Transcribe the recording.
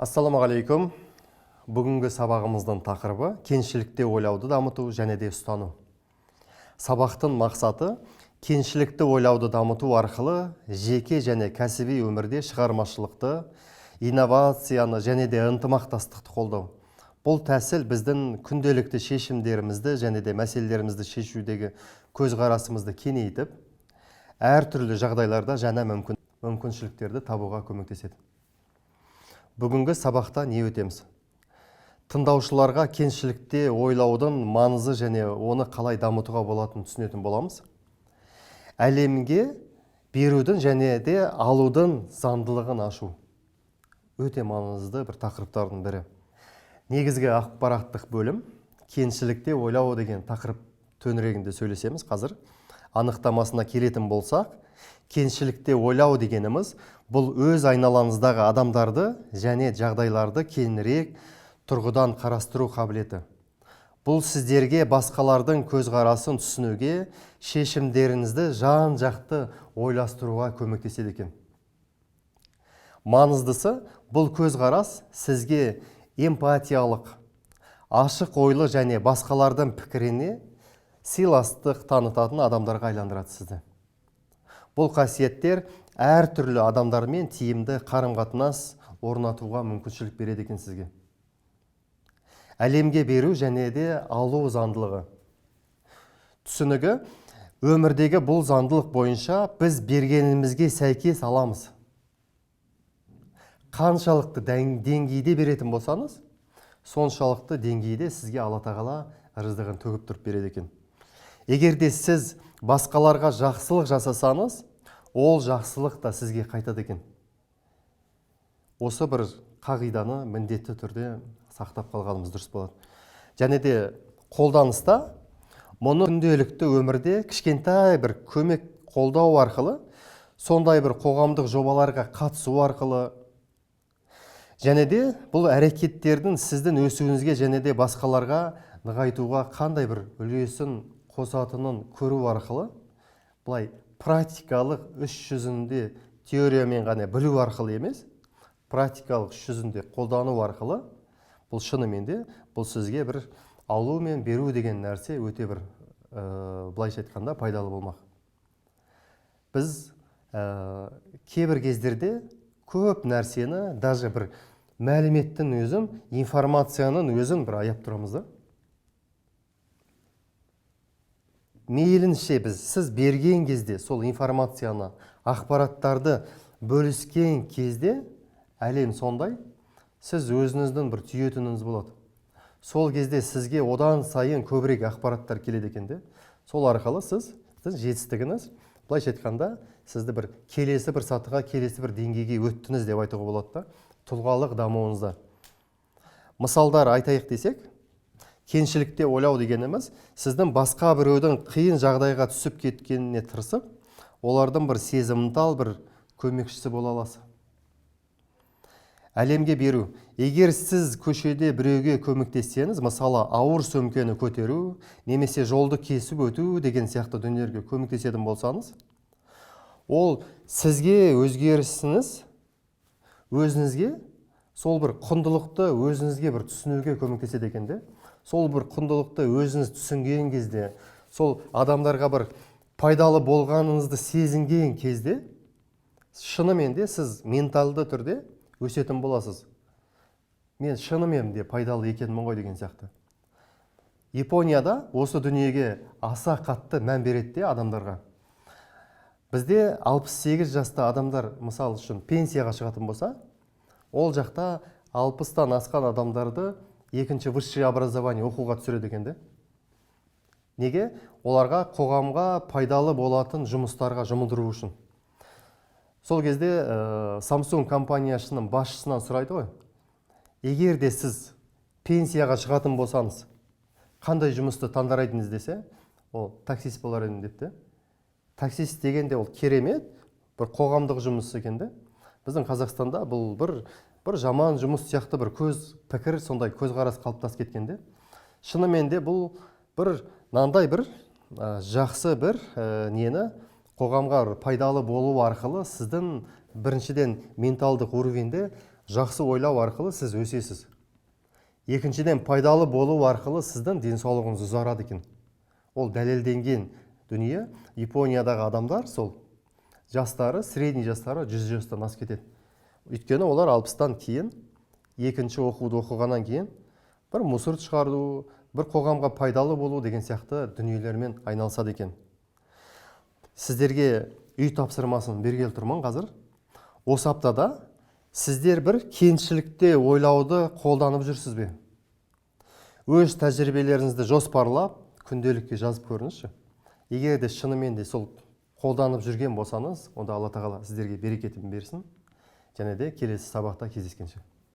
Ассаламағалейкум. Бүгінгі сабағымыздың тақырыбы кеңшілікте ойлауды дамыту және де ұстану. Сабақтың мақсаты кеңшілікті ойлауды дамыту арқылы жеке және кәсіби өмірде шығармашылықты, инновацияны және де ынтымақтастықты қолдау. Бұл тәсіл біздің күнделікті шешімдерімізді және де мәселелерімізді шешудегі көзқарасымызды кеңейтіп, әртүрлі жағдайларда жаңа мүмкіншіліктерді табуға көмектеседі. Бүгінгі сабақта не өтеміз? Тыңдаушыларға кеңшілікте ойлаудың маңызы және оны қалай дамытуға болатынын түсінетін боламыз. Әлемге берудің және де алудың заңдылығын ашу. Өте маңызды бір тақырыптардың бірі. Негізгі ақпараттық бөлім кеңшілікте ойлау деген тақырып төңірегінде сөйлесеміз. Қазір анықтамасына келетін болсақ, кеңшілікте ойлау дегеніміз бұл өз айналаңыздағы адамдарды және жағдайларды кеңірек тұрғыдан қарастыру қабілеті. Бұл сіздерге басқалардың көзқарасын түсінуге, шешімдеріңізді жан-жақты ойластыруға көмектеседі екен. Маңыздысы, бұл көзқарас сізге эмпатиялық, ашық ойлы және басқалардың пікіріне сыйластық танытатын адамдарға айландырады сізді. Бұл қасиеттер әртүрлі адамдармен тиімді қарым-қатынас орнатуға мүмкіншілік береді екен сізге. Әлемге беру және де алу заңдылығы. Түсінігі, өмірдегі бұл заңдылық бойынша біз бергенімізге сәйкес аламыз. Қаншалықты деңгейде беретін болсаңыз, соншалықты деңгейде сізге Алла тағала рызығын төгіп тұрып береді екен. Егер де сіз басқаларға жақсылық жасасаңыз, ол жақсылық та сізге қайтады екен. Осы бір қағиданы міндетті түрде сақтап қалғанымыз дұрыс болады. Және де қолданыста мұны күнделікті өмірде кішкентай бір көмек қолдау арқылы, сондай бір қоғамдық жобаларға қатысу арқылы, және де бұл әрекеттердің сіздің өсуіңізге және де басқаларға нығайтуға қандай бір үлесін қосатынын көру арқылы, бұлай практикалық іс жүзінде теориямен ғана білу арқылы емес, практикалық іс жүзінде қолдану арқылы, бұл шынымен де бұл сізге бір алу мен беру деген нәрсе өте бір былайша айтқанда пайдалы болмақ. Біз кейбір кездерде көп нәрсені, даже бір мәліметтің өзін, информацияның өзін бір аяп тұрамыз да. Мейлінше сіз берген кезде, сол информацияны, ақпараттарды бөліскен кезде, әлем сондай, сіз өзіңіздің бір түйетініңіз болады. Сол кезде сізге одан сайын көбірек ақпараттар келеді екенде, сол арқылы сіздің жетістігіңіз, былайша айтқанда, сізді бір келесі бір сатыға, келесі бір деңгейге өттіңіз деп айтуға болады да, тұлғалық дамуыңызда. Мысалдар айтайық десек, кеңшілікте ойлау дегеніміз, сіздің басқа біреудің қиын жағдайға түсіп кеткеніне тырысып, олардың бір сезімтал бір көмекшісі бола аласыз. Әлемге беру. Егер сіз көшеде біреуге көмектессеңіз, мысалы ауыр сөмкені көтеру, немесе жолды кесіп өту деген сияқты дүниелерге көмектесетін болсаңыз, ол сізге өзгерісіңіз, өзіңізге сол бір құндылықты өзіңізге бір түсінуге көмектеседі екенде. Сол бір құндылықты өзіңіз түсінген кезде, сол адамдарға бір пайдалы болғаныңызды сезінген кезде, шынымен де сіз менталды түрде өсетін боласыз. Мен шынымен де пайдалы екенмін ғой деген сияқты. Японияда осы дүниеге аса қатты мән береді де адамдарға. Бізде 68 жаста адамдар, мысал үшін, пенсияға шығатын болса, ол жақта 60-тан асқан адамдарды екінші высшее образование оқуға түсіреді екенде. Неге? Оларға қоғамға пайдалы болатын жұмыстарға жұмылдыру үшін. Сол кезде Samsung компаниясының басшысынан сұрайды ғой, егер де сіз пенсияға шығатын болсаңыз, қандай жұмысты таңдар едіңіз десе, ол таксист болар едім депті. Таксист дегенде ол керемет, бір қоғамдық жұмыс екенде. Біздің Қазақстанда бұл бір жаман жұмыс сияқты бір пікір, сондай көзқарас қалыптасып кеткенде. Шынымен де бұл нандай бір жақсы бір нені қоғамға пайдалы болу арқылы сіздің біріншіден менталдық уровеньде жақсы ойлау арқылы сіз өсесіз. Екіншіден, пайдалы болу арқылы сіздің денсаулығыңыз ұзарады екен. Ол дәлелденген дүние. Япониядағы адамдар сол жастары, средний жастары 100 жастан асып кетеді. Өйткені олар 60-тан кейін, екінші оқуды оқығаннан кейін бір мусор шығару, бір қоғамға пайдалы болу деген сияқты дүниелермен айналысады екен. Сіздерге үй тапсырмасын бергелі тұрмын қазір. Осы аптада сіздер бір кеңшілікте ойлауды қолданып жүрсіз бе? Өз тәжірибелеріңізді жоспарлап, күнделікке жазып көріңізші. Егер де шынымен де сол қолданып жүрген болсаңыз, онда Алла тағала сіздерге берекетін берсін. Және де келесі сабақта кездескенше.